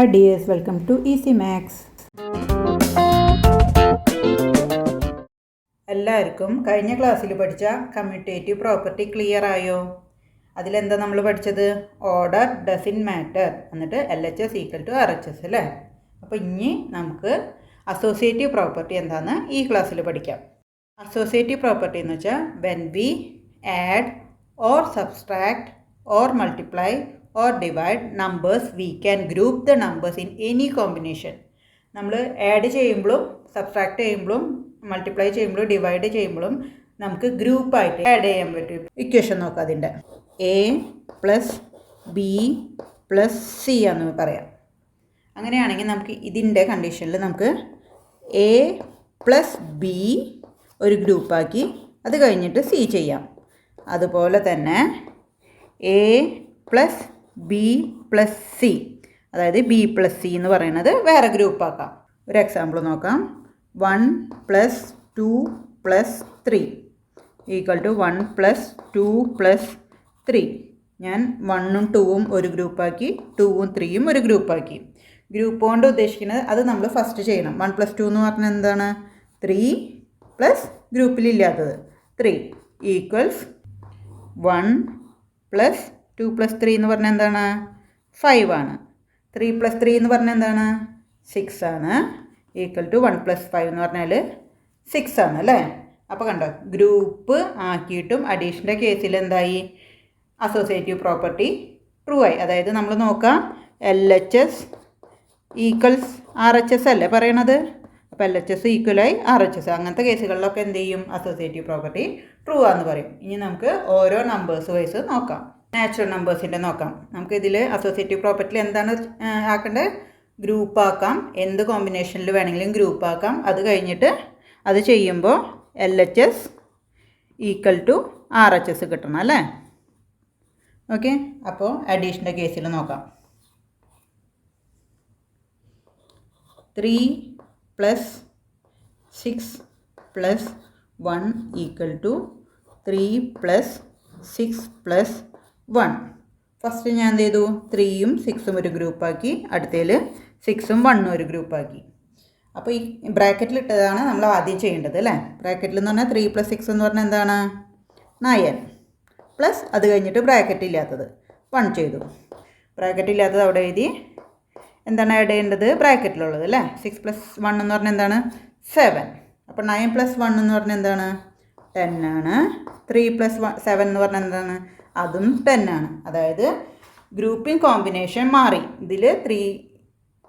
Hi dears, welcome to Easy Max. എല്ലാവർക്കും കഴിഞ്ഞ ക്ലാസ്സിൽ പഠിച്ച കമ്മ്യൂട്ടേറ്റീവ് പ്രോപ്പർട്ടി ക്ലിയർ ആയോ? അതിലെന്താ നമ്മൾ പഠിച്ചത്? ഓർഡർ ഡസൻ മാറ്റർ, എന്നിട്ട് LHS ഈക്വൽ ടു RHS അല്ലേ? അപ്പോൾ ഇനി നമുക്ക് അസോസിയേറ്റീവ് പ്രോപ്പർട്ടി എന്താണെന്ന് ഈ ക്ലാസ്സിൽ പഠിക്കാം. അസോസിയേറ്റീവ് പ്രോപ്പർട്ടി എന്ന് വെച്ചാൽ when we add or subtract or multiply or divide numbers, we can group the numbers in any combination. നമ്മൾ ആഡ് ചെയ്യുമ്പോഴും സബ്സ്ട്രാക്ട് ചെയ്യുമ്പോഴും മൾട്ടിപ്ലൈ ചെയ്യുമ്പോഴും ഡിവൈഡ് ചെയ്യുമ്പോഴും നമുക്ക് ഗ്രൂപ്പായിട്ട് ആഡ് ചെയ്യാൻ പറ്റും. ഇക്വേഷൻ നോക്കാം. അതിൻ്റെ A plus B plus C എന്ന് പറയാം. അങ്ങനെയാണെങ്കിൽ നമുക്ക് ഇതിൻ്റെ കണ്ടീഷനിൽ നമുക്ക് A പ്ലസ് B ഒരു ഗ്രൂപ്പാക്കി അത് കഴിഞ്ഞിട്ട് C ചെയ്യാം. അതുപോലെ തന്നെ A plus B plus C, അതായത് B പ്ലസ് C എന്ന് പറയുന്നത് വേറെ ഗ്രൂപ്പാക്കാം. ഒരു എക്സാമ്പിൾ നോക്കാം. 1 plus 2 plus 3 equal to 1 plus 2 plus 3. ഞാൻ 1ഉം 2ഉം ഒരു ഗ്രൂപ്പാക്കി, 2ഉം 3ഉം ഒരു ഗ്രൂപ്പാക്കി. ഗ്രൂപ്പ് കൊണ്ട് ഉദ്ദേശിക്കുന്നത് അത് നമ്മൾ ഫസ്റ്റ് ചെയ്യണം. 1 പ്ലസ് 2 എന്ന് പറഞ്ഞാൽ എന്താണ്? 3 പ്ലസ് ഗ്രൂപ്പിലില്ലാത്തത് 3 ഈക്വൽസ് 1 പ്ലസ് 2 പ്ലസ് 3 എന്ന് പറഞ്ഞാൽ എന്താണ്? 5 ആണ്. 3 പ്ലസ് 3 എന്ന് പറഞ്ഞാൽ എന്താണ്? 6 ആണ്. ഈക്വൽ ടു 1 പ്ലസ് 5 എന്ന് പറഞ്ഞാൽ 6 ആണ് അല്ലേ? അപ്പോൾ കണ്ടോ, ഗ്രൂപ്പ് ആക്കിയിട്ടും അഡീഷൻ്റെ കേസിൽ എന്തായി? അസോസിയേറ്റീവ് പ്രോപ്പർട്ടി ട്രൂ ആയി. അതായത് നമ്മൾ നോക്കാം, LHS ഈക്വൽസ് RHS അല്ലേ പറയണത്? അപ്പോൾ LHS ഈക്വലായി RHS. അങ്ങനത്തെ കേസുകളിലൊക്കെ എന്ത് ചെയ്യും? അസോസിയേറ്റീവ് പ്രോപ്പർട്ടി ട്രൂ ആണെന്ന് പറയും. ഇനി നമുക്ക് ഓരോ നമ്പേഴ്സ് വൈസ് നോക്കാം. നാച്ചുറൽ നമ്പേഴ്സിൻ്റെ നോക്കാം. നമുക്ക് ഇതിൽ അസോസിയേറ്റീവ് പ്രോപ്പർട്ടിയിൽ എന്താണ് ആക്കേണ്ടത്? ഗ്രൂപ്പ് ആക്കാം. എന്ത് കോമ്പിനേഷനിൽ വേണമെങ്കിലും ഗ്രൂപ്പ് ആക്കാം. അത് കഴിഞ്ഞിട്ട് അത് ചെയ്യുമ്പോൾ LHS ഈക്വൽ ടു RHS കിട്ടണം അല്ലേ? ഓക്കെ. അപ്പോൾ അഡീഷൻ്റെ കേസിൽ നോക്കാം. 3 plus 6 plus 1 equal to 3 plus 6 plus 1. First ഞാൻ എന്ത് ചെയ്തു? 3ഉം 6ഉം ഒരു ഗ്രൂപ്പാക്കി, അടുത്തതിൽ 6ഉം 1ഉം ഒരു ഗ്രൂപ്പാക്കി. അപ്പോൾ ഈ ബ്രാക്കറ്റിലിട്ടതാണ് നമ്മൾ ആദ്യം ചെയ്യേണ്ടത് അല്ലേ? ബ്രാക്കറ്റിൽ എന്ന് പറഞ്ഞാൽ 3 പ്ലസ് 6 എന്ന് പറഞ്ഞാൽ എന്താണ്? 9 പ്ലസ് അത് കഴിഞ്ഞിട്ട് ബ്രാക്കറ്റ് ഇല്ലാത്തത് 1 ചെയ്തു. ബ്രാക്കറ്റ് ഇല്ലാത്തത് അവിടെ എഴുതി. എന്താണ് ആഡ് ചെയ്യേണ്ടത്? ബ്രാക്കറ്റിലുള്ളത് അല്ലേ? 6 പ്ലസ് 1 എന്ന് പറഞ്ഞാൽ എന്താണ്? 7. അപ്പോൾ 9 പ്ലസ് 1 എന്ന് പറഞ്ഞാൽ എന്താണ്? 10 ആണ്. 3 പ്ലസ് 7 എന്ന് പറഞ്ഞാൽ എന്താണ്? അതും 10 ആണ്. അതായത് ഗ്രൂപ്പിംഗ് കോമ്പിനേഷൻ മാറി. ഇതിൽ 3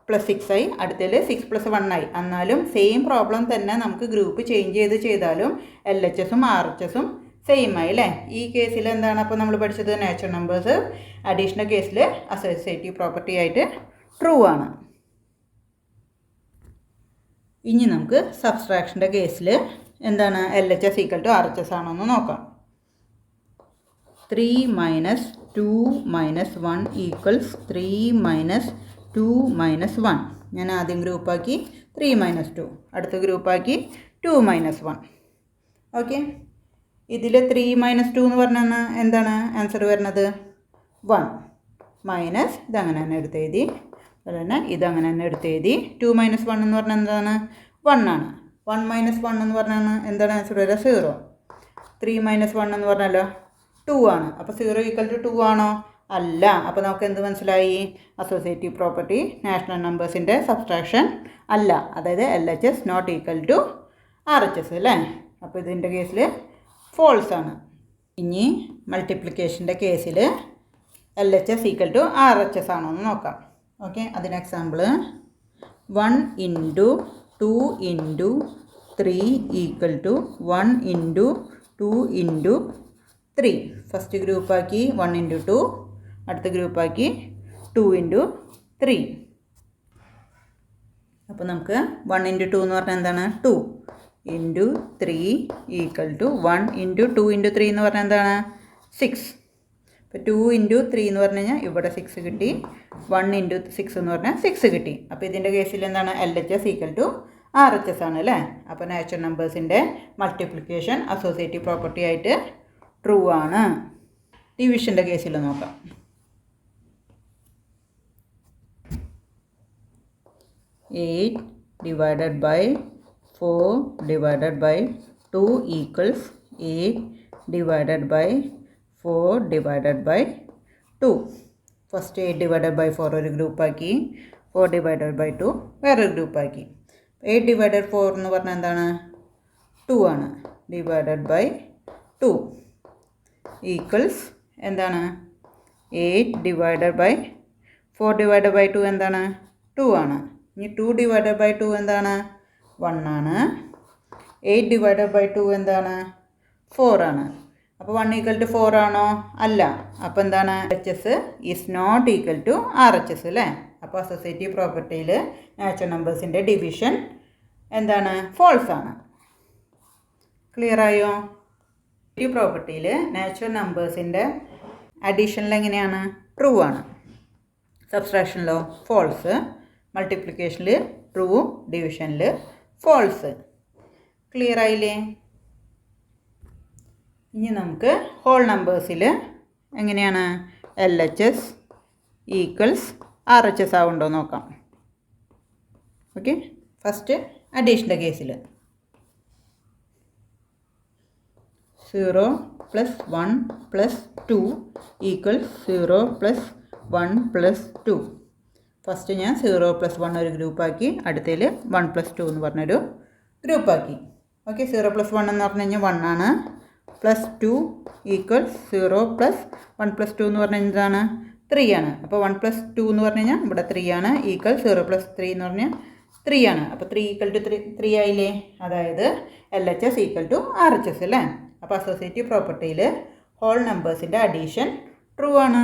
പ്ലസ് 6 ആയി, അടുത്തതിൽ 6 പ്ലസ് 1 ആയി. എന്നാലും സെയിം പ്രോബ്ലം തന്നെ നമുക്ക് ഗ്രൂപ്പ് ചേഞ്ച് ചെയ്താലും LHSഉം RHSഉം സെയിം ആയി അല്ലേ? ഈ കേസിൽ എന്താണ് അപ്പോൾ നമ്മൾ പഠിച്ചത്? Natural numbers. അഡീഷണൽ കേസിൽ അസോസിയേറ്റീവ് പ്രോപ്പർട്ടി ആയിട്ട് ട്രൂ ആണ്. ഇനി നമുക്ക് സബ്സ്ട്രാക്ഷൻ്റെ കേസിൽ എന്താണ്? LHS ഈക്വൽ ടു RHS ആണോ എന്ന് നോക്കാം. 3 minus 2 minus 1 equals 3 minus 2 minus 1. ഞാൻ ആദ്യം ഗ്രൂപ്പാക്കി 3 മൈനസ് 2, അടുത്ത ഗ്രൂപ്പാക്കി 2 മൈനസ് 1. ഓക്കെ. ഇതിൽ 3 മൈനസ് 2 എന്ന് പറഞ്ഞാൽ എന്താണ് ആൻസർ വരുന്നത്? 1 മൈനസ് ഇതങ്ങനെ തന്നെ എടുത്തെഴുതി. അതുപോലെ തന്നെ ഇതങ്ങനെ തന്നെ എടുത്തെഴുതി. 2 മൈനസ് 1 എന്ന് പറഞ്ഞാൽ എന്താണ്? 1 ആണ്. 1 മൈനസ് 1 എന്ന് പറഞ്ഞാൽ എന്താണ് ആൻസർ വരിക? 0. 3 മൈനസ് 1 എന്ന് പറഞ്ഞാലോ 2 ആണ്. അപ്പോൾ 0 ഈക്വൽ ടു 2 ആണോ? അല്ല. അപ്പോൾ നമുക്ക് എന്ത് മനസ്സിലായി? അസോസിയേറ്റീവ് പ്രോപ്പർട്ടി നാഷണൽ നമ്പേഴ്സിൻ്റെ സബ്സ്ട്രാക്ഷൻ അല്ല. അതായത് LHS not equal to RHS അല്ലേ? അപ്പോൾ ഇതിൻ്റെ കേസിൽ ഫോൾസ് ആണ്. ഇനി മൾട്ടിപ്ലിക്കേഷൻ്റെ കേസിൽ LHS ഈക്വൽ ടു RHS ആണോ എന്ന് നോക്കാം. ഓക്കെ. അതിന് example 1 into 2 into 3 equal to 1 into 2 into 3. First ഗ്രൂപ്പാക്കി 1 ഇൻറ്റു 2, അടുത്ത ഗ്രൂപ്പാക്കി 2 ഇൻറ്റു 3. അപ്പോൾ നമുക്ക് 1 ഇൻറ്റു 2 എന്ന് പറഞ്ഞാൽ എന്താണ്? 2 into 3 equal to 1 into 2 into 3 എന്ന് പറഞ്ഞാൽ എന്താണ്? 6. അപ്പോൾ 2 ഇൻറ്റു 3 എന്ന് പറഞ്ഞു കഴിഞ്ഞാൽ ഇവിടെ 6 കിട്ടി. 1 ഇൻറ്റു 6 എന്ന് പറഞ്ഞാൽ 6 കിട്ടി. അപ്പോൾ ഇതിൻ്റെ കേസിൽ എന്താണ്? LHS ഈക്വൽ ടു RHS ആണ് അല്ലേ? അപ്പോൾ നാച്ചുറൽ നമ്പേഴ്സിൻ്റെ മൾട്ടിപ്ലിക്കേഷൻ അസോസിയേറ്റീവ് പ്രോപ്പർട്ടി ആയിട്ട് ട്രൂ ആണ്. ഡിവിഷൻ്റെ കേസിൽ നോക്കാം. 8 divided by 4 divided by 2 equals 8 divided by 4 divided by 2. First 8 divided by 4 ഒരു ഗ്രൂപ്പാക്കി, 4 divided by 2 വേറൊരു ഗ്രൂപ്പാക്കി. 8 divided 4 എന്ന് പറഞ്ഞാൽ എന്താണ്? 2 ആണ്. ഡിവൈഡഡ് ബൈ 2 ഈക്വൽസ് എന്താണ്? 8 divided by 4 divided by 2 എന്താണ്? 2 ആണ്. ഇനി 2 divided by 2 എന്താണ്? 1 ആണ്. 8 divided by 2 എന്താണ്? 4 ആണ്. അപ്പോൾ 1 ഈക്വൽ ടു 4 ആണോ? അല്ല. അപ്പോൾ എന്താണ്? RHS is not equal to RHS അല്ലേ? അപ്പോൾ അസോസിയേറ്റീവ് പ്രോപ്പർട്ടിയിൽ നാച്ചുറൽ നമ്പേഴ്സിൻ്റെ ഡിവിഷൻ എന്താണ്? ഫോൾസ് ആണ്. ക്ലിയർ ആയോ? ഈ പ്രോപ്പർട്ടിയിൽ നാച്ചുറൽ നമ്പേഴ്സിൻ്റെ അഡീഷനിൽ എങ്ങനെയാണ്? ട്രൂ ആണ്. സബ്സ്ട്രാക്ഷനിലോ ഫോൾസ്, മൾട്ടിപ്ലിക്കേഷനിൽ ട്രൂ, ഡിവിഷനിൽ ഫോൾസ്. ക്ലിയർ ആയില്ലേ? ഇനി നമുക്ക് ഹോൾ നമ്പേഴ്സിൽ എങ്ങനെയാണ് LHS ഈക്വൽസ് RHS ആവുണ്ടോ നോക്കാം. ഓക്കെ, ഫസ്റ്റ് അഡീഷൻ്റെ കേസിൽ 0 + 1 + 2 ഈക്വൽസ് 0 + 1 + 2. ഫസ്റ്റ് ഞാൻ 0 + 1 ഒരു ഗ്രൂപ്പാക്കി, അടുത്തതിൽ 1 + 2 എന്ന് പറഞ്ഞൊരു ഗ്രൂപ്പാക്കി. ഓക്കെ, 0 + 1 എന്ന് പറഞ്ഞു കഴിഞ്ഞാൽ 1 ആണ്. +2 ഈക്വൽസ് 0 + 1 + 2 എന്ന് പറഞ്ഞാൽ എന്താണ്? 3 ആണ്. അപ്പോൾ 1 + 2 എന്ന് പറഞ്ഞു കഴിഞ്ഞാൽ ഇവിടെ 3 ആണ്. ഈക്വൽ 0 + 3 എന്ന് പറഞ്ഞാൽ 3 ആണ്. അപ്പോൾ 3 = 3 ആയില്ലേ? അതായത് LHS = RHS അല്ലേ? അപ്പോൾ അസോസിയേറ്റീവ് പ്രോപ്പർട്ടിയിൽ ഹോൾ നമ്പേഴ്സിൻ്റെ അഡീഷൻ ട്രൂ ആണ്.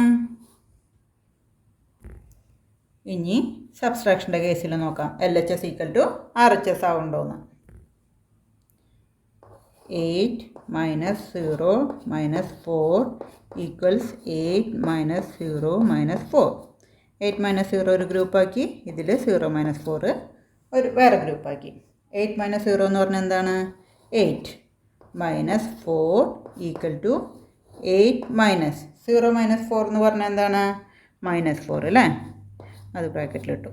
ഇനി സബ്സ്ട്രാക്ഷൻ്റെ കേസിൽ നോക്കാം. LHS = RHS ആവുണ്ടോയെന്ന്. 8 - 0 - 4 ഈക്വൽസ് 8 - 0 - 4. 8 - 0 ഒരു ഗ്രൂപ്പാക്കി, ഇതിൽ 0 - 4 ഒരു വേറെ ഗ്രൂപ്പാക്കി. 8 - 0 എന്ന് പറഞ്ഞാൽ എന്താണ്? 8 - 4 = 8 - 0 - 4 എന്ന് പറഞ്ഞാൽ എന്താണ്? -4 അല്ലേ? അത് ബ്രാക്കറ്റിലിട്ടു.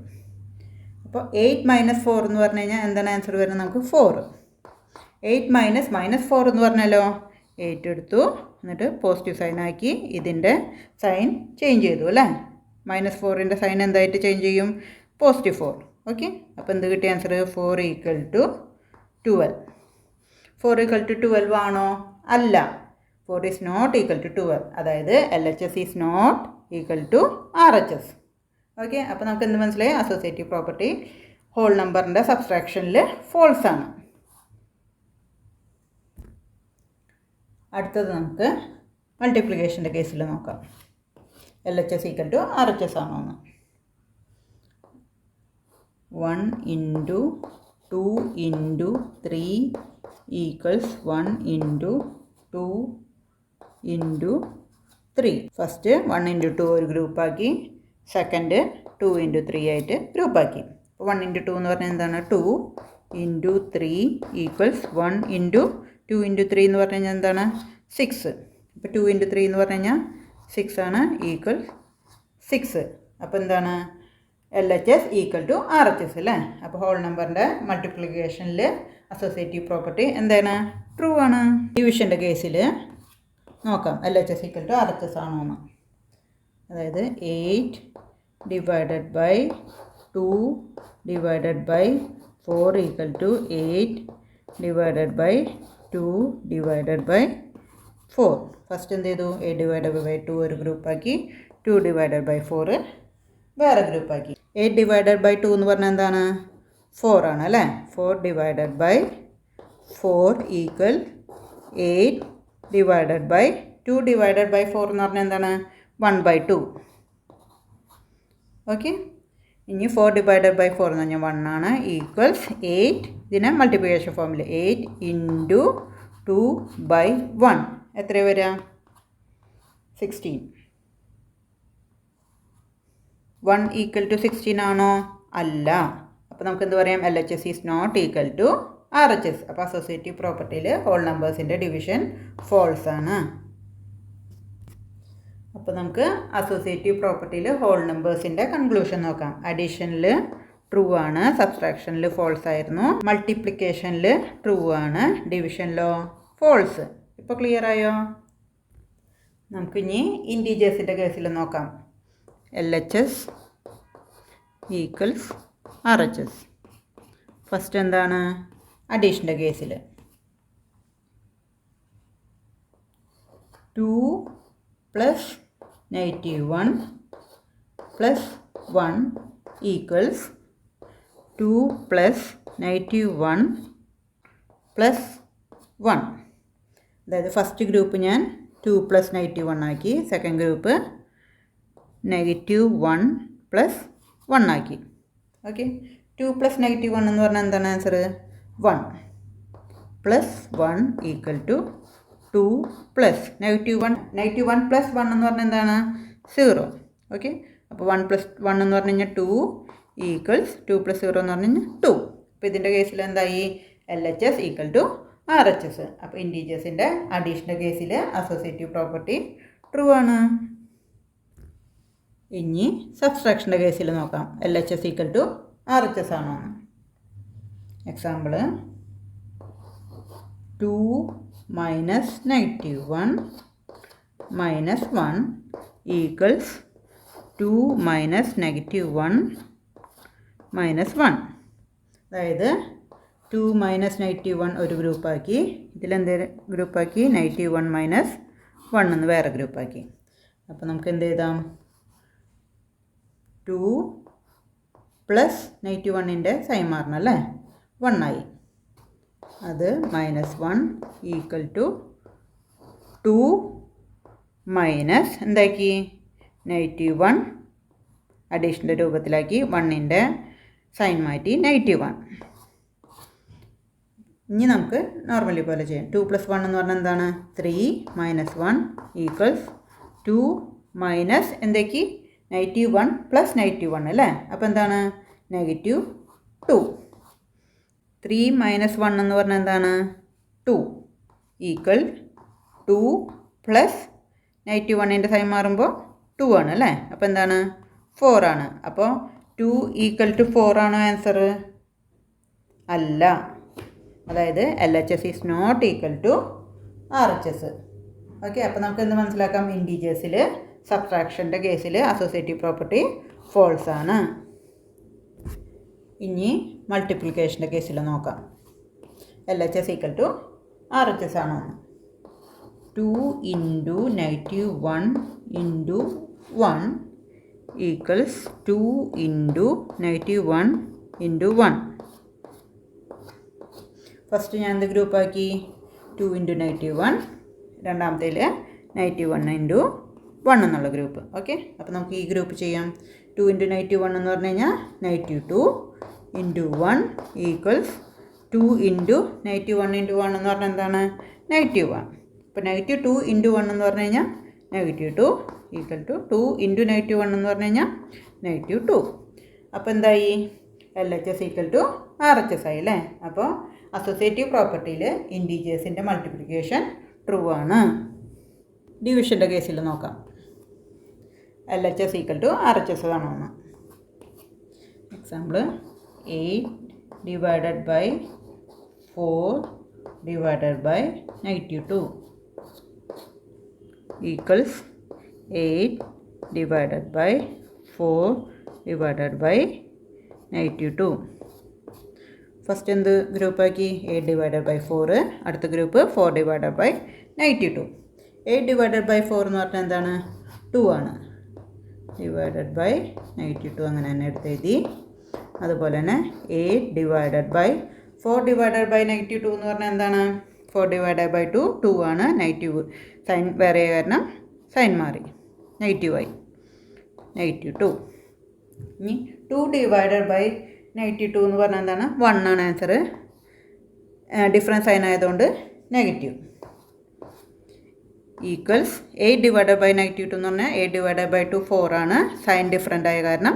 അപ്പോൾ 8 - 4 എന്ന് പറഞ്ഞു കഴിഞ്ഞാൽ എന്താണ് ആൻസർ വരുന്നത്? നമുക്ക് 4. 8 - -4 എന്ന് പറഞ്ഞാലോ 8 എടുത്തു, എന്നിട്ട് പോസിറ്റീവ് സൈൻ ആക്കി, ഇതിൻ്റെ സൈൻ ചേഞ്ച് ചെയ്തു അല്ലേ? -4ൻ്റെ സൈൻ എന്തായിട്ട് ചേഞ്ച് ചെയ്യും? +4. ഓക്കെ, അപ്പോൾ എന്ത് കിട്ടിയ ആൻസർ? 4 = 12. 4 = 12 ആണോ? അല്ല. 4 ഈസ് നോട്ട് ഈക്വൽ ടു 12. അതായത് LHS is not equal to RHS. Okay, അപ്പോൾ നമുക്ക് എന്ത് മനസ്സിലായി? അസോസിയേറ്റീവ് പ്രോപ്പർട്ടി ഹോൾ നമ്പറിൻ്റെ സബ്സ്ട്രാക്ഷനിൽ ഫോൾസ് ആണ്. അടുത്തത് നമുക്ക് മൾട്ടിപ്ലിക്കേഷൻ്റെ കേസിൽ നോക്കാം. LHS = RHS ആണോ എന്ന്. 1 × 2 × 3 ഈക്വൽസ് 1 × 2 × 3. ഫസ്റ്റ് 1 × 2 ഒരു ഗ്രൂപ്പാക്കി, സെക്കൻഡ് 2 × 3 ആയിട്ട് ഗ്രൂപ്പാക്കി. അപ്പോൾ 1 × 2 എന്ന് പറഞ്ഞാൽ എന്താണ്? 2 × 3 ഈക്വൽസ് 1 × 2 × 3 എന്ന് പറഞ്ഞു കഴിഞ്ഞാൽ എന്താണ്? 6. അപ്പോൾ 2 × 3 എന്ന് പറഞ്ഞു കഴിഞ്ഞാൽ 6 ആണ്, ഈക്വൽ 6. അപ്പോൾ എന്താണ്? LHS = RHS അല്ലേ? അപ്പോൾ ഹോൾ നമ്പറിൻ്റെ മൾട്ടിപ്ലിക്കേഷനിൽ അസോസിയേറ്റീവ് പ്രോപ്പർട്ടി എന്താണ്? ട്രൂ ആണ്. ഡിവിഷൻ്റെ കേസിൽ നോക്കാം LHS = RHS ആണോ എന്ന്. അതായത് 8 divided by 2 divided by 4 = 8 divided by 2 divided by 4. First എന്ത് ചെയ്തു? 8 divided by 2 ഒരു ഗ്രൂപ്പാക്കി, 2 divided by 4 വേറെ ഗ്രൂപ്പാക്കി. 8 divided by 2 എന്ന് പറഞ്ഞാൽ എന്താണ്? 4 ആണ് അല്ലേ? 4 divided by 4 = 8 divided by 2 divided by 4 എന്ന് പറഞ്ഞാൽ എന്താണ്? 1/2. ഓക്കെ, ഇനി 4 divided by 4 എന്ന് പറഞ്ഞാൽ 1 ആണ്, ഈക്വൽസ് 8. ഇതിനെ മൾട്ടിപ്ലിക്കേഷൻ ഫോമിൽ 8 × 2/1 എത്ര വരിക? 16. 1 = 16 ആണോ? അല്ല. അപ്പോൾ നമുക്ക് എന്ത് പറയാം? LHS is not equal to RHS. അപ്പോൾ അസോസിയേറ്റീവ് പ്രോപ്പർട്ടിയിൽ ഹോൾ നമ്പേഴ്സിൻ്റെ ഡിവിഷൻ ഫോൾസ് ആണ്. അപ്പോൾ നമുക്ക് അസോസിയേറ്റീവ് പ്രോപ്പർട്ടിയിൽ ഹോൾ നമ്പേഴ്സിൻ്റെ കൺക്ലൂഷൻ നോക്കാം. അഡീഷനിൽ ട്രൂ ആണ്, സബ്സ്ട്രാക്ഷനിൽ ഫോൾസ് ആയിരുന്നു, മൾട്ടിപ്ലിക്കേഷനിൽ ട്രൂ ആണ്, ഡിവിഷനിലോ ഫോൾസ്. ഇപ്പോൾ ക്ലിയർ ആയോ? നമുക്കിനി ഇൻറ്റീജേഴ്സിൻ്റെ കേസിൽ നോക്കാം. LHS equals RHS. ഫസ്റ്റ് എന്താണ്? അഡീഷൻ്റെ കേസിൽ 2 + -1 + 1 ഈക്വൽസ് 2 + -1 + 1. അതായത് ഫസ്റ്റ് ഗ്രൂപ്പ് ഞാൻ 2 + -1 ആക്കി, സെക്കൻഡ് ഗ്രൂപ്പ് -1 + 1 ആക്കി. ഓക്കെ, 2 + -1 എന്ന് പറഞ്ഞാൽ എന്താണ് ആൻസർ? 1 + 1 = 2 + -1 + 1 എന്ന് പറഞ്ഞാൽ എന്താണ്? 0. ഓക്കെ, അപ്പോൾ 1 + 1 എന്ന് പറഞ്ഞു കഴിഞ്ഞാൽ 2 ഈക്വൽസ് 2 + 0 എന്ന് പറഞ്ഞു കഴിഞ്ഞാൽ 2. അപ്പോൾ ഇതിൻ്റെ കേസിൽ എന്തായി? LHS = RHS. അപ്പോൾ ഇൻറ്റീജേഴ്സിൻ്റെ അഡീഷൻ്റെ കേസിൽ അസോസിയേറ്റീവ് പ്രോപ്പർട്ടി ട്രൂ ആണ്. ഇനി സബ്സ്ട്രാക്ഷൻ്റെ കേസിൽ നോക്കാം. LHS = RHS ആണോ? Example 2 - -1 - 1 equals 2 - -1 - 1. അതായത് 2 - -1 ഒരു ഗ്രൂപ്പാക്കി, ഇതിലെന്ത് ഗ്രൂപ്പാക്കി? -1 - 1 എന്ന് വേറെ ഗ്രൂപ്പാക്കി. അപ്പോൾ നമുക്ക് എന്ത് എഴുതാം? 2 + -1ൻ്റെ സൈൻ മാറണം അല്ലേ? 1 ആയി. അത് -1 = 2 മൈനസ് എന്താക്കി? -1 അഡീഷണൽ രൂപത്തിലാക്കി, 1ൻ്റെ സൈൻ മാറ്റി -1. ഇനി നമുക്ക് നോർമലി പോലെ ചെയ്യാം. 2 + 1 എന്ന് പറഞ്ഞാൽ എന്താണ്? 3 - 1 ഈക്വൽസ് 2 മൈനസ് എന്താക്കി? -1 + -1 അല്ലേ? അപ്പോൾ എന്താണ്? -2. 3 - 1 എന്ന് പറഞ്ഞാൽ എന്താണ്? 2 ഈക്വൽ 2 + -1ൻ്റെ സൈൻ മാറുമ്പോൾ 2 ആണ് അല്ലേ? അപ്പോൾ എന്താണ്? 4 ആണ്. അപ്പോൾ 2 = 4 ആണോ ആൻസർ? അല്ല. അതായത് LHS is not equal to RHS. Okay, അപ്പോൾ നമുക്ക് എന്ത് മനസ്സിലാക്കാം? ഇൻറ്റീജേഴ്സിൽ സബ്ട്രാക്ഷൻ്റെ കേസിൽ അസോസിയേറ്റീവ് പ്രോപ്പർട്ടി ഫോൾസ് ആണ്. ഇനി മൾട്ടിപ്ലിക്കേഷൻ്റെ കേസിൽ നോക്കാം. LHS = RHS ആണോ? 2 × -1 × 1 ഈക്വൽസ് 2 × -1 × 1. ഫസ്റ്റ് ഞാൻ എന്ത് ഗ്രൂപ്പാക്കി? 2 × -1, രണ്ടാമത്തേൽ -1 × 1 എന്നുള്ള ഗ്രൂപ്പ്. ഓക്കെ, അപ്പോൾ നമുക്ക് ഈ ഗ്രൂപ്പ് ചെയ്യാം. 2 × -1 എന്ന് പറഞ്ഞു കഴിഞ്ഞാൽ -2 × 1 ഈക്വൽസ് 2 × -1 × 1 എന്ന് പറഞ്ഞാൽ എന്താണ്? -1. അപ്പോൾ -2 × 1 എന്ന് പറഞ്ഞു കഴിഞ്ഞാൽ -2 = 2 × -1 എന്ന് പറഞ്ഞു കഴിഞ്ഞാൽ -2. അപ്പോൾ എന്തായി? LHS = RHS ആയി അല്ലേ? അപ്പോൾ അസോസിയേറ്റീവ് പ്രോപ്പർട്ടിയിൽ ഇൻറ്റീജേഴ്സിൻ്റെ മൾട്ടിപ്ലിക്കേഷൻ ട്രൂ ആണ്. ഡിവിഷൻ്റെ കേസിൽ നോക്കാം. LHS = RHS ആണോ എന്ന്. Example 8 / 4 / -2 equals 8 / 4 / -2. ഫസ്റ്റ് എന്ത് ഗ്രൂപ്പാക്കി? 8 / 4, അടുത്ത ഗ്രൂപ്പ് 4 / -2. 8 / 4 എന്ന് പറഞ്ഞാൽ എന്താണ്? 2 ആണ്. /-2 അങ്ങനെ തന്നെ എടുത്തെഴുതി. അതുപോലെ തന്നെ 8 / 4 / -2 എന്ന് പറഞ്ഞാൽ എന്താണ്? 4 / 2 2 ആണ്. നെഗറ്റീവ് സൈൻ വേറെ കാരണം സൈൻ മാറി, നെഗറ്റീവായി, -2. ഇനി 2 / -2 എന്ന് പറഞ്ഞാൽ എന്താണ്? 1 ആണ് ആൻസർ. ഡിഫറൻസ് സൈൻ ആയതുകൊണ്ട് നെഗറ്റീവ്. ഈക്വൽസ് 8 / -2 എന്ന് പറഞ്ഞാൽ 8 / 2 4 ആണ്. സൈൻ ഡിഫറൻ്റ് ആയ കാരണം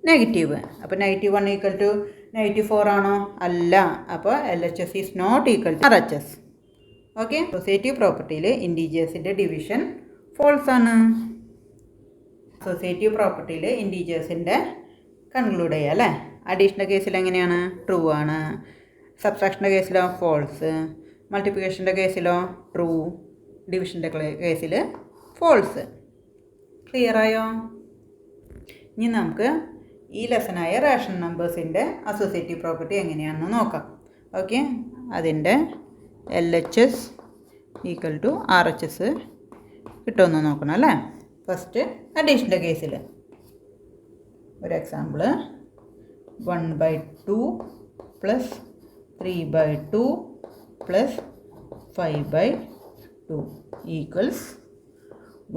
നെഗറ്റീവ്. അപ്പോൾ -1 = -4 ആണോ? അല്ല. അപ്പോൾ LHS is not equal to RHS. Okay, associative പ്രോപ്പർട്ടിയിൽ ഇൻറ്റീജേഴ്സിൻ്റെ ഡിവിഷൻ ഫോൾസ് ആണ്. അസോസിയേറ്റീവ് പ്രോപ്പർട്ടിയിൽ ഇൻറ്റീജേഴ്സിൻ്റെ കൺക്ലൂഡ് ചെയ്യുക അല്ലേ? അഡീഷൻ്റെ കേസിൽ എങ്ങനെയാണ്? ട്രൂ ആണ്. സബ്ട്രാക്ഷൻ്റെ കേസിലോ? ഫോൾസ്. മൾട്ടിപ്ലിക്കേഷൻ്റെ കേസിലോ? ട്രൂ. ഡിവിഷൻ്റെ കേസിൽ ഫോൾസ്. ക്ലിയറായോ? ഇനി നമുക്ക് ഈ ലെസനായ റേഷണൽ നമ്പേഴ്സിൻ്റെ അസോസിയേറ്റീവ് പ്രോപ്പർട്ടി എങ്ങനെയാണെന്ന് നോക്കാം. ഓക്കെ, അതിൻ്റെ LHS ഈക്വൽ ടു RHS കിട്ടുമെന്ന് നോക്കണം അല്ലേ. ഫസ്റ്റ് അഡീഷൻ്റെ കേസിൽ ഒരു example 1/2 plus 3/2 plus 5/2 equals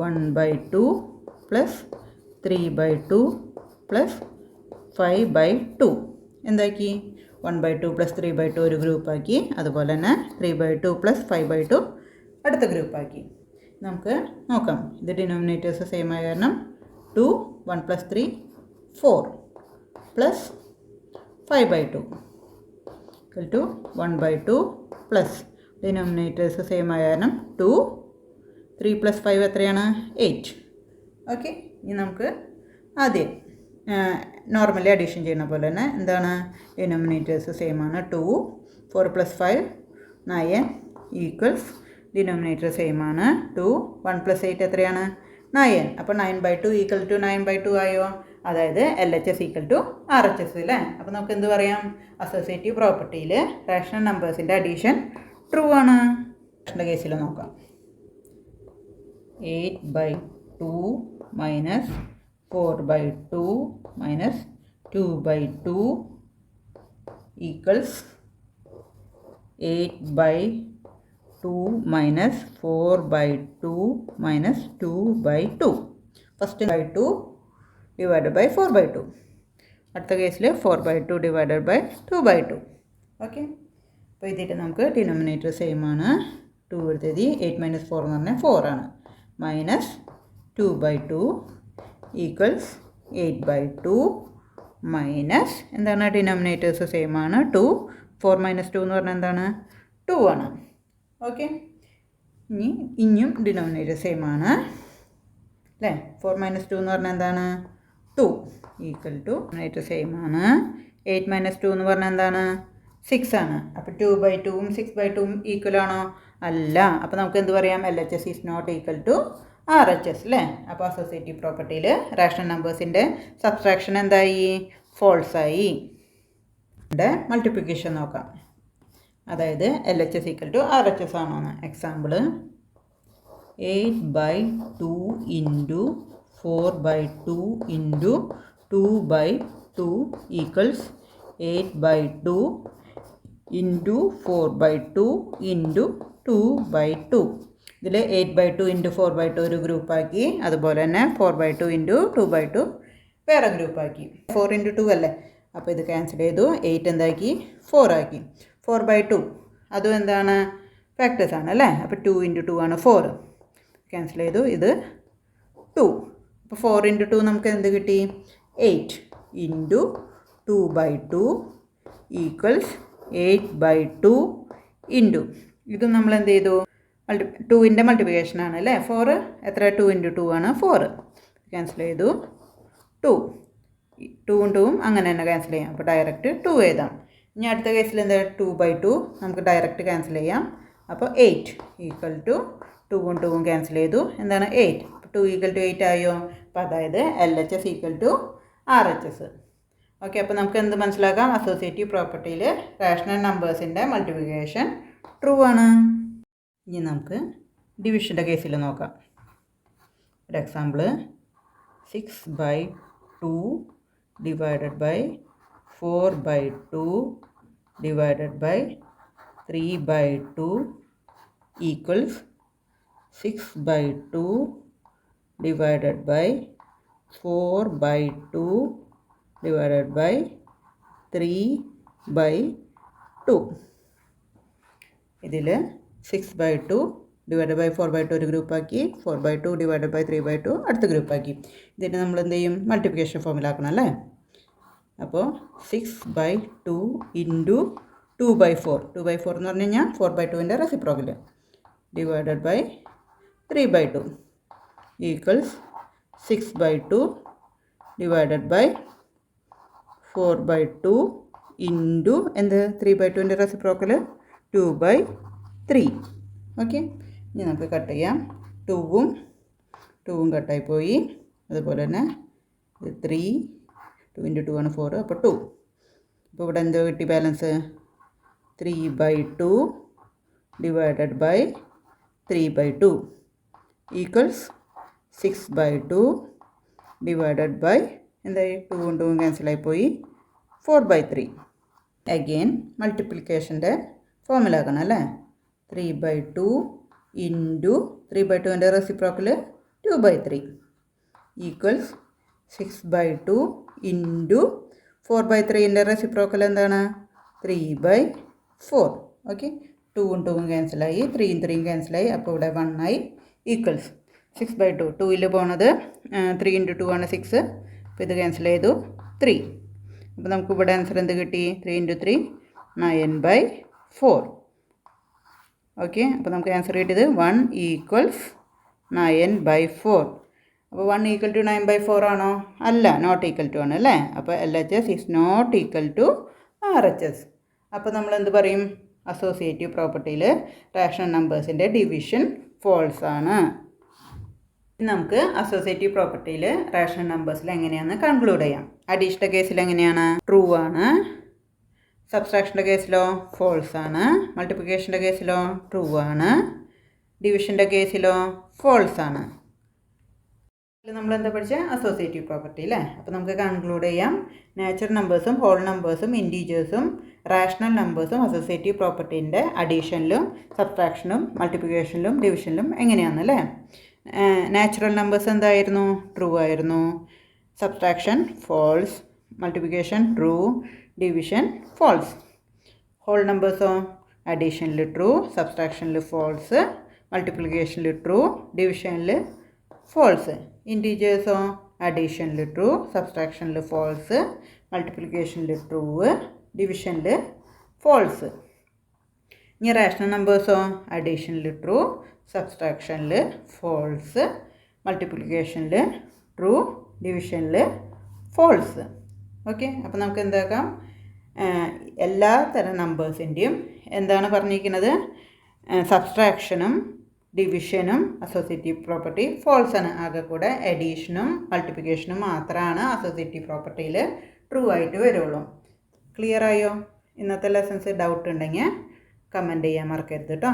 1/2 plus 3/2 plus 5/2. എന്താക്കി? 1/2 പ്ലസ് 3/2 ഒരു ഗ്രൂപ്പാക്കി, അതുപോലെ തന്നെ 3/2 പ്ലസ് 5/2 അടുത്ത ഗ്രൂപ്പാക്കി. നമുക്ക് നോക്കാം. ഇത് ഡിനോമിനേറ്റേഴ്സ് സെയിം ആയ കാരണം 2 1 plus 3 4 plus 5/2 equal to 1/2 plus denominators same ആയ കാരണം 2 3 പ്ലസ് 5 എത്രയാണ്? 8. ഓക്കെ, ഇനി നമുക്ക് ആദ്യം നോർമലി അഡീഷൻ ചെയ്യുന്ന പോലെ തന്നെ എന്താണ്? ഡിനോമിനേറ്റേഴ്സ് സെയിം ആണ്. 2 4 പ്ലസ് 5 9 ഈക്വൽസ് ഡിനോമിനേറ്റർ സെയിം ആണ്. 2 1 പ്ലസ് 8 എത്രയാണ്? 9. അപ്പോൾ 9/2 ഈക്വൽ ടു 9/2 ആയോ? അതായത് LHS ഈക്വൽ ടു RHS അല്ലേ. അപ്പോൾ നമുക്ക് എന്ത് പറയാം? അസോസിയേറ്റീവ് പ്രോപ്പർട്ടിയിൽ റേഷണൽ നമ്പേഴ്സിൻ്റെ അഡീഷൻ ട്രൂ ആണ്. റേഷൻ്റെ കേസിൽ നോക്കാം. 8/2 minus 4/2 minus 2/2 equals 8/2 minus 4/2 minus 2/2. First 2 divided by 4/2. അടുത്ത കേസിൽ 4/2 ഡിവൈഡഡ് ബൈ 2/2. ഓക്കെ, അപ്പോൾ ഇതിട്ട് നമുക്ക് ഡിനോമിനേറ്റർ സെയിം ആണ്. 2 എടുത്തത് 8 മൈനസ് 4 എന്ന് പറഞ്ഞാൽ 4 ആണ്. മൈനസ് 2/2 ഈക്വൽസ് 8/2 മൈനസ് എന്താണ്? ഡിനോമിനേറ്റേഴ്സ് സെയിം ആണ്. 2 4 മൈനസ് 2 എന്ന് പറഞ്ഞാൽ എന്താണ്? 2 ആണ്. ഓക്കെ, ഇനിയും ഡിനോമിനേറ്റർ സെയിം ആണ് അല്ലേ. 4 മൈനസ് 2 എന്ന് പറഞ്ഞാൽ എന്താണ്? 2 ഈക്വൽ ടു ഡിനോമിനേറ്റർ സെയിം ആണ്. 8 മൈനസ് 2 എന്ന് പറഞ്ഞാൽ എന്താണ്? 6 ആണ്. അപ്പോൾ 2/2ഉം 6/2ഉം ഈക്വൽ ആണോ? അല്ല. അപ്പോൾ നമുക്ക് എന്ത് പറയാം? LHS is not equal to RHS അല്ലേ. അപ്പോൾ അസോസിയേറ്റീവ് പ്രോപ്പർട്ടിയിൽ റേഷണൽ നമ്പേഴ്സിൻ്റെ സബ്ട്രാക്ഷൻ എന്തായി? ഫോൾസായി. ഇവിടെ മൾട്ടിപ്ലിക്കേഷൻ നോക്കാം. അതായത് LHS ഈക്വൽ ടു RHS ആണോന്ന്. Example 8/2 into 4/2 into 2/2 equals 8/2 into 4/2 into 2/2. ഇതിൽ 8/2 ഇൻറ്റു 4/2 ഒരു ഗ്രൂപ്പാക്കി, അതുപോലെ തന്നെ 4/2 ഇൻറ്റു 2/2 വേറെ ഗ്രൂപ്പാക്കി. 4 ഇൻറ്റു 2 അല്ലേ. അപ്പോൾ ഇത് ക്യാൻസൽ ചെയ്തു. 8 എന്താക്കി? 4 ആക്കി. 4/2 അതും എന്താണ്? ഫാക്ടേഴ്സ് ആണ് അല്ലേ. അപ്പോൾ 2 ഇൻറ്റു 2 ആണ് 4. ക്യാൻസൽ ചെയ്തു. ഇത് 2. അപ്പോൾ 4 ഇൻറ്റു 2 നമുക്ക് എന്ത് കിട്ടി? 8 ഇൻറ്റു 2/2 ഈക്വൽസ് 8/2 ഇൻറ്റു ഇത് നമ്മൾ എന്ത് ചെയ്തു? 2ൻ്റെ മൾട്ടിപ്ലിക്കേഷനാണ് അല്ലേ. 4 എത്ര? 2 ഇൻറ്റു 2 ആണ് 4. ക്യാൻസൽ ചെയ്തു. 2 2ഉം 2ഉം അങ്ങനെ തന്നെ ക്യാൻസൽ ചെയ്യാം. അപ്പോൾ ഡയറക്റ്റ് 2 എഴുതാം. ഇനി അടുത്ത കേസിൽ എന്താ? 2/2 നമുക്ക് ഡയറക്റ്റ് ക്യാൻസൽ ചെയ്യാം. അപ്പോൾ 8 ഈക്വൽ ടു 2ഉം 2ഉം ക്യാൻസൽ ചെയ്തു. എന്താണ്? 8. 2 ഈക്വൽ ടു 8 ആയോ? അപ്പോൾ അതായത് LHS equal to RHS. Okay, അപ്പോൾ നമുക്ക് എന്ത് മനസ്സിലാക്കാം? അസോസിയേറ്റീവ് പ്രോപ്പർട്ടിയിൽ റേഷണൽ നമ്പേഴ്സിൻ്റെ മൾട്ടിപ്ലിക്കേഷൻ ട്രൂ ആണ്. ഇനി നമുക്ക് ഡിവിഷൻ്റെ കേസിൽ നോക്കാം. ഒരു example 6/2 divided by 4/2 divided by 3/2 equals 6/2 divided by 4/2 divided by 3/2. ഇതിൽ 6/2 ഡിവൈഡ് ബൈ 4/2 ഒരു ഗ്രൂപ്പാക്കി, 4/2 ഡിവൈഡ് ബൈ 3/2 അടുത്ത ഗ്രൂപ്പാക്കി. ഇതിന് നമ്മൾ എന്ത് ചെയ്യും? മൾട്ടിപ്ലിക്കേഷൻ ഫോമിലാക്കണം അല്ലേ. അപ്പോൾ 6/2 ഇൻറ്റു 2/4 2/4 എന്ന് പറഞ്ഞു കഴിഞ്ഞാൽ 4/2ൻ്റെ reciprocal divided by 3/2 equals 6/2 divided by 4/2 into എന്ത് 3/2ൻ്റെ റെസിപ്രോക്കൽ 2/3. ഓക്കെ, ഇനി നമുക്ക് കട്ട് ചെയ്യാം. 2ഉം കട്ടായി പോയി. അതുപോലെ തന്നെ 3, 2 × 2 ആണ് 4, അപ്പോൾ 2. അപ്പോൾ ഇവിടെ എന്ത് കിട്ടി balance? 3/2 divided by 3/2 equals 6/2 divided by എന്തായി? 2ഉം 2ഉം ക്യാൻസലായി പോയി 4/3. അഗെയിൻ മൾട്ടിപ്ലിക്കേഷൻ്റെ ഫോർമുല ആക്കണം അല്ലേ? 3/2 ഇൻറ്റു 3/2ൻ്റെ റെസിപ്രോക്കൽ 2/3 ഈക്വൽസ് 6/2 ഇൻറ്റു 4/3ൻ്റെ റെസിപ്രോക്കൽ എന്താണ്? 3/4. ഓക്കെ, 2ഉം 2ഉം ക്യാൻസലായി, 3ഉം 3ഉം ക്യാൻസലായി, അപ്പോൾ ഇവിടെ 1 ആയി. ഈക്വൽസ് 6/2. 2ൽ പോണത് 3 × 2 ആണ് 6. അപ്പോൾ ഇത് ക്യാൻസൽ ചെയ്തു 3. അപ്പോൾ നമുക്ക് ഇവിടെ ആൻസർ എന്ത് കിട്ടി? 3 × 3 9/4. ഓക്കെ, അപ്പോൾ നമുക്ക് ആൻസർ കിട്ടിയത് 1 ഈക്വൽസ് 9/4. അപ്പോൾ 1 ഈക്വൽ ടു 9/4 ആണോ? അല്ല, നോട്ട് ഈക്വൽ ടു ആണ് അല്ലേ? അപ്പോൾ LHS is not equal to RHS. അപ്പോൾ നമ്മൾ എന്ത് പറയും? അസോസിയേറ്റീവ് പ്രോപ്പർട്ടിയിൽ റാഷണൽ നമ്പേഴ്സിൻ്റെ ഡിവിഷൻ ഫോൾസ് ആണ്. നമുക്ക് അസോസിയേറ്റീവ് പ്രോപ്പർട്ടിയിൽ റാഷണൽ നമ്പേഴ്സിൽ എങ്ങനെയാണെന്ന് കൺക്ലൂഡ് ചെയ്യാം. അഡീഷൻ്റെ കേസിൽ എങ്ങനെയാണ്? ട്രൂ ആണ്. സബ്സ്ട്രാക്ഷൻ്റെ കേസിലോ ഫോൾസ് ആണ്. മൾട്ടിപ്ലിക്കേഷൻ്റെ കേസിലോ ട്രൂ ആണ്. ഡിവിഷൻ്റെ കേസിലോ ഫോൾസ് ആണ്. നമ്മൾ എന്താ പഠിച്ചത്? അസോസിയേറ്റീവ് പ്രോപ്പർട്ടി അല്ലേ? അപ്പോൾ നമുക്ക് കൺക്ലൂഡ് ചെയ്യാം. നാച്ചുറൽ നമ്പേഴ്സും ഹോൾ നമ്പേഴ്സും ഇൻറ്റീജേഴ്സും റാഷണൽ നമ്പേഴ്സും അസോസിയേറ്റീവ് പ്രോപ്പർട്ടീൻ്റെ അഡീഷനിലും സബ്ട്രാക്ഷനും മൾട്ടിപ്ലിക്കേഷനിലും ഡിവിഷനിലും എങ്ങനെയാണെന്നല്ലേ? നാച്ചുറൽ നമ്പേഴ്സ് എന്തായിരുന്നു? ട്രൂ ആയിരുന്നു. Subtraction false, multiplication true, division false. Whole നമ്പേഴ്സോ അഡീഷനിൽ ട്രൂ, സബ്ട്രാക്ഷനിൽ ഫോൾസ്, മൾട്ടിപ്ലിക്കേഷനിൽ ട്രൂ, ഡിവിഷനിൽ ഫോൾസ്. ഇൻറ്റീജേഴ്സോ അഡീഷനിൽ ട്രൂ, സബ്ട്രാക്ഷനിൽ ഫോൾസ്, മൾട്ടിപ്ലിക്കേഷനിൽ ട്രൂ, ഡിവിഷനിൽ ഫോൾസ്. ഇനി റാഷണൽ നമ്പേഴ്സോ അഡീഷനിൽ ട്രൂ, സബ്ട്രാക്ഷനിൽ ഫോൾസ്, മൾട്ടിപ്ലിക്കേഷനിൽ ട്രൂ, ഡിവിഷനിൽ ഫോൾസ്. ഓക്കെ, അപ്പോൾ നമുക്ക് എന്താക്കാം? എല്ലാ തരം നമ്പേഴ്സിൻ്റെയും എന്താണ് പറഞ്ഞിരിക്കുന്നത്? സബ്ട്രാക്ഷനും ഡിവിഷനും അസോസിയേറ്റീവ് പ്രോപ്പർട്ടി ഫോൾസ് ആണ്. ആകെ കൂടെ അഡീഷനും മൾട്ടിപ്ലിക്കേഷനും മാത്രമാണ് അസോസിയേറ്റീവ് പ്രോപ്പർട്ടിയിൽ ട്രൂ ആയിട്ട് വരുള്ളൂ. ക്ലിയർ ആയോ? ഇന്നത്തെ ലെസൺസ് ഡൗട്ട് ഉണ്ടെങ്കിൽ കമൻറ്റ് ചെയ്യാൻ മറക്കരുത് കേട്ടോ.